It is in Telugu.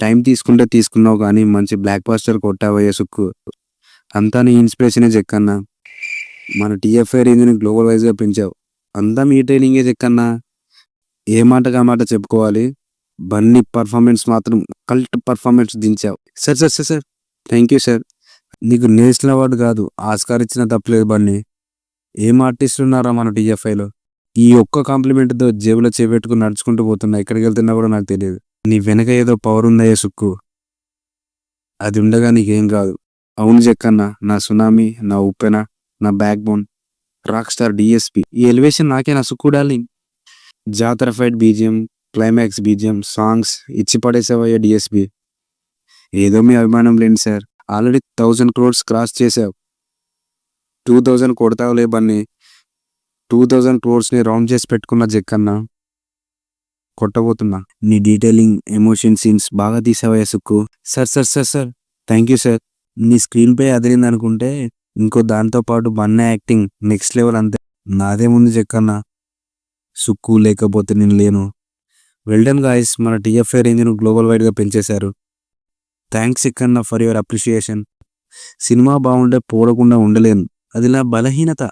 టైం తీసుకుంటే తీసుకున్నావు కానీ మంచి బ్లాక్ బాస్టర్ కొట్టావయ్యా సుక్కు. అంతా నీ ఇన్స్పిరేషనే జక్కన్నా. మన టీఎఫ్ఐ రేంజ్ని గ్లోబల్ వైజ్గా పెంచావు. అంతా మీ ట్రైనింగే జక్కన్నా. ఏ మాటకు ఆ మాట చెప్పుకోవాలి. బన్నీ పర్ఫార్మెన్స్ మాత్రం కల్ట్ పర్ఫార్మెన్స్ దించావు. Sir thank you sir. నీకు నేషనల్ అవార్డు కాదు ఆస్కార్ ఇచ్చిన తప్పలేదు బన్నీ. ఏం ఆర్టిస్టులు ఉన్నారా మన టీఎఫ్ఐలో. ఈ ఒక్క కాంప్లిమెంట్తో జేబులో చేపెట్టుకుని నడుచుకుంటూ పోతున్నా. ఎక్కడికి వెళ్తున్నా కూడా నాకు తెలియదు. నీ వెనక ఏదో పవర్ ఉందయ్యా సుక్కు. అది ఉండగా నీకేం కాదు. అవును జక్కన్న, నా సునామీ, నా ఉప్పెన, నా back bone, rock star DSP. ఈ ఎలివేషన్ నాకే నా సుక్కు డార్లింగ్. జాతర fight BGM, climax BGM, songs ఇచ్చి పడేసావయ్యా డిఎస్పి. ఏదో మీ అభిమానం లేండి సార్. ఆల్రెడీ 1000 crores క్రాస్ చేసావు. 2000 కొడతావులే బన్నీ. 2000 crores రౌండ్ చేసి పెట్టుకున్న జక్కన్న. కొట్టబోతున్నా. నీ డీటెయిలింగ్, ఎమోషన్ సీన్స్ బాగా తీసావయ్యా Sukku. Sir thank you sir. నీ స్క్రీన్ పై అదిరింది అనుకుంటే ఇంకో దాంతో పాటు బన్నీ యాక్టింగ్ నెక్స్ట్ లెవెల్ అంతే. నాదేముంది జక్కన్న, సుక్కు లేకపోతే నేను లేను. వెల్డన్ గాయస్, మన టీఎఫ్ఐ రేంజ్ను గ్లోబల్ వైడ్గా పెంచేశారు. Thanks Jakkanna for your appreciation. Cinema బాగుంటే పోడకుండా ఉండలేను, అది నా బలహీనత.